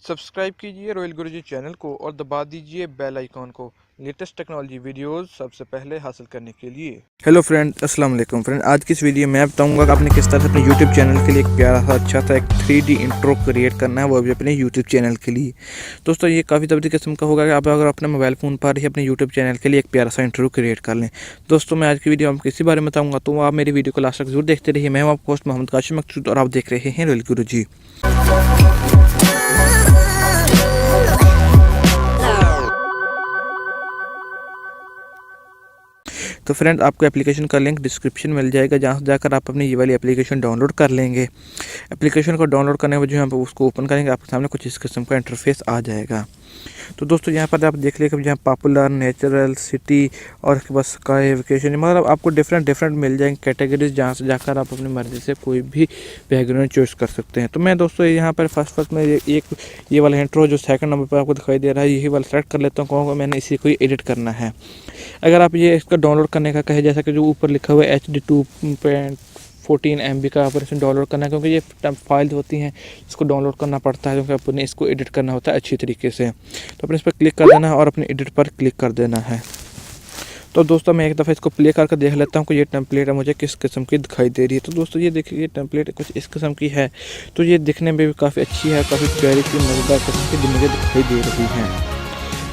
Subscribe कीजिए royal गुरुजी channel को और दबा दीजिए बेल आइकॉन को लेटेस्ट टेक्नोलॉजी वीडियोस सबसे पहले हासिल करने के लिए। हेलो फ्रेंड, अस्सलाम वालेकुम फ्रेंड। आज की इस वीडियो में मैं बताऊंगा कि आपने किस तरह से अपने यूट्यूब चैनल के लिए एक प्यारा सा अच्छा सा एक 3D इंट्रो क्रिएट करना है, वो भी अपने यूट्यूब चैनल के लिए। दोस्तों ये काफ़ी ज़बरदस्त किस्म का होगा कि आप अगर अपने मोबाइल फ़ोन पर ही अपने यूट्यूब चैनल के लिए एक प्यारा सा इंट्रो क्रिएट कर लें। दोस्तों मैं आज की वीडियो आपको किसी बारे में बताऊँगा, तो आप मेरी वीडियो को लास्ट तक जरूर देखते रहिए। मैं हूँ आपका होस्ट मोहम्मद काशिम मकसूद और आप देख रहे हैं रॉयल गुरुजी। तो फ्रेंड आपको एप्लीकेशन का लिंक डिस्क्रिप्शन मिल जाएगा, जहाँ से जाकर आप अपनी ये वाली एप्लीकेशन डाउनलोड कर लेंगे। एप्लीकेशन को डाउनलोड करने के बाद जो यहाँ पर उसको ओपन करेंगे, आपके सामने कुछ इस किस्म का इंटरफेस आ जाएगा। तो दोस्तों यहाँ पर आप देख लीजिए कि यहाँ पॉपुलर, नेचुरल, सिटी और उसके बाद स्काई, वेकेशन, मतलब आपको डिफरेंट मिल जाएंगे कैटेगरीज, जहाँ से जाकर आप अपनी मर्ज़ी से कोई भी बैकग्राउंड चॉइस कर सकते हैं। तो मैं दोस्तों यहाँ पर फर्स्ट में ये वाला इंट्रो जो सेकंड नंबर पर आपको दिखाई दे रहा है, यही वाला सेलेक्ट कर लेता हूँ। कहूँगा मैंने इसी को ही एडिट करना है। अगर आप ये इसका डाउनलोड करने का कहे, जैसा कि जो ऊपर लिखा हुआ है HD 2.14 MB का ऑपरेशन डाउनलोड करना है, क्योंकि ये फाइल्स होती हैं इसको डाउनलोड करना पड़ता है, क्योंकि अपने इसको एडिट करना होता है अच्छी तरीके से। तो अपने इस पर क्लिक कर देना है और अपने एडिट पर क्लिक कर देना है। तो दोस्तों मैं एक दफ़ा इसको प्ले करके देख लेता हूँ कि ये टेम्पलेट है मुझे किस किस्म की दिखाई दे रही है। तो दोस्तों ये देखिए, ये टेम्पलेट कुछ इस किस्म की है। तो ये दिखने में भी काफ़ी अच्छी है, काफ़ी प्यारी सी मज़ेदार किस्म की मुझे दिखाई दे रही है।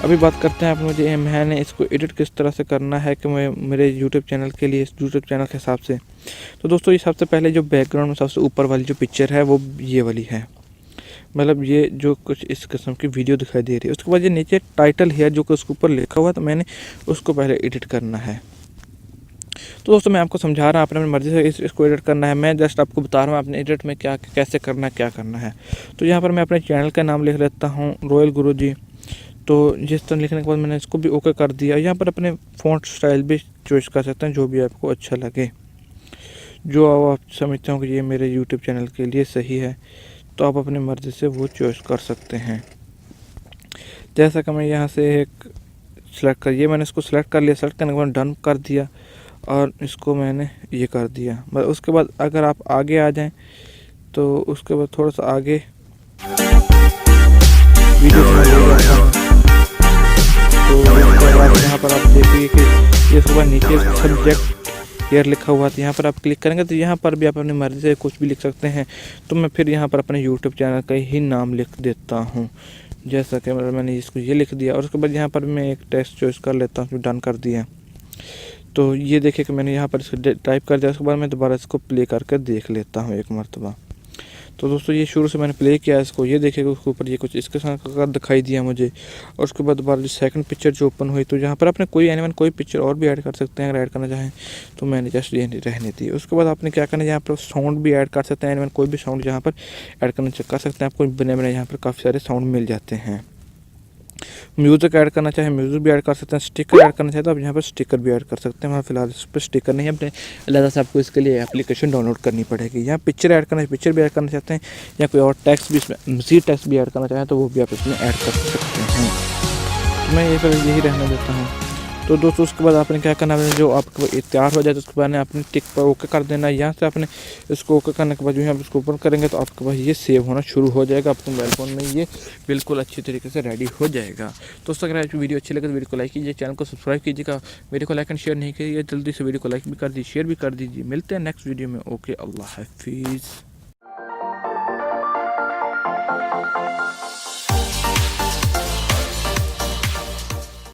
अभी बात करते हैं आप मुझे मैंने इसको एडिट किस तरह से करना है कि मैं मेरे यूट्यूब चैनल के लिए, यूट्यूब चैनल के हिसाब से। तो दोस्तों ये सबसे पहले जो बैकग्राउंड में सबसे ऊपर वाली जो पिक्चर है वो ये वाली है, मतलब ये जो कुछ इस किस्म की वीडियो दिखाई दे रही है। उसके बाद ये नीचे टाइटल है जो कि उसके ऊपर लिखा हुआ है, तो मैंने उसको पहले एडिट करना है। तो दोस्तों मैं आपको समझा रहा हूँ, अपने मर्ज़ी से इसको एडिट करना है। मैं जस्ट आपको बता रहा हूँ अपने एडिट में क्या कैसे करना है, क्या करना है। तो यहाँ पर मैं अपने चैनल का नाम लिख लेता हूँ रॉयल गुरुजी। तो जिस तरह लिखने के बाद मैंने इसको भी ओके कर दिया। यहाँ पर अपने फ़ॉन्ट स्टाइल भी चॉइस कर सकते हैं, जो भी आपको अच्छा लगे, जो आप समझते हो कि ये मेरे यूट्यूब चैनल के लिए सही है, तो आप अपनी मर्ज़ी से वो चॉइस कर सकते हैं। जैसा कि मैं यहाँ से एक सेलेक्ट कर, ये मैंने इसको सेलेक्ट कर लिया। सेलेक्ट करने के बाद डन कर दिया और इसको मैंने ये कर दिया। बस उसके बाद अगर आप आगे आ जाएं, तो उसके बाद थोड़ा सा आगे वीडियो तो यहाँ पर आप देखिए कि ये सुबह नीचे सब्जेक्ट हेयर लिखा हुआ था, यहाँ पर आप क्लिक करेंगे तो यहाँ पर भी आप अपनी मर्ज़ी से कुछ भी लिख सकते हैं। तो मैं फिर यहाँ पर अपने यूट्यूब चैनल का ही नाम लिख देता हूँ, जैसा कि मैंने इसको ये लिख दिया। और उसके बाद यहाँ पर मैं एक टेक्स्ट चॉइस कर लेता हूँ, डन कर दिया। तो ये देखिए कि मैंने यहाँ पर इसको टाइप कर दिया। उसके बाद मैं दोबारा इसको प्ले करके देख लेता हूँ एक मरतबा। तो दोस्तों ये शुरू से मैंने प्ले किया इसको, ये देखिएगा उसके ऊपर ये कुछ इसके साथ दिखाई दिया मुझे। और उसके बाद दोबारा जो सेकंड पिक्चर जो ओपन हुई, तो यहाँ पर अपने कोई एनिमल कोई पिक्चर और भी ऐड कर सकते हैं अगर ऐड करना चाहें, तो मैंने जस्ट ये रहने दी। उसके बाद आपने क्या करना है, यहाँ पर साउंड भी ऐड कर सकते हैं, एनिमल कोई भी साउंड यहाँ पर ऐड करना कर सकते हैं। आपको बने बने यहाँ पर काफ़ी सारे साउंड मिल जाते हैं। म्यूज़िक ऐड करना चाहे म्यूज़िक भी ऐड कर सकते हैं। स्टिकर ऐड करना चाहे तो आप यहाँ पर स्टिकर भी ऐड कर सकते हैं। वहाँ फिलहाल इस पर स्टिकर नहीं है, अपने अलग से आपको इसके लिए एप्लीकेशन डाउनलोड करनी पड़ेगी। यहाँ पिक्चर ऐड करना है, पिक्चर भी ऐड करना चाहते हैं, या कोई और टेक्स्ट भी इसमें मज़ीद टेक्स्ट भी ऐड करना चाहें तो वो भी आप इसमें ऐड कर सकते हैं। तो मैं यही रहने देता हूँ। तो दोस्तों उसके बाद आपने क्या करना है, जो आपको तैयार हो जाए तो उसके बाद आपने टिक पर ओके कर देना। यहाँ से आपने इसको ओके करने के बाद जो है आप इसको ओपन करेंगे तो आपके पास ये सेव होना शुरू हो जाएगा। आपके मोबाइल फ़ोन में ये बिल्कुल अच्छी तरीके से रेडी हो जाएगा। दोस्तों अगर आपकी वीडियो अच्छी लगे तो वीडियो को लाइक कीजिए, चैनल को सब्सक्राइब कीजिएगा। वीडियो को लाइक एंड शेयर नहीं कीजिए, जल्दी से वीडियो को लाइक भी कर दीजिए, शेयर भी कर दीजिए। मिलते हैं नेक्स्ट वीडियो में। ओके, अल्लाह हाफिज़।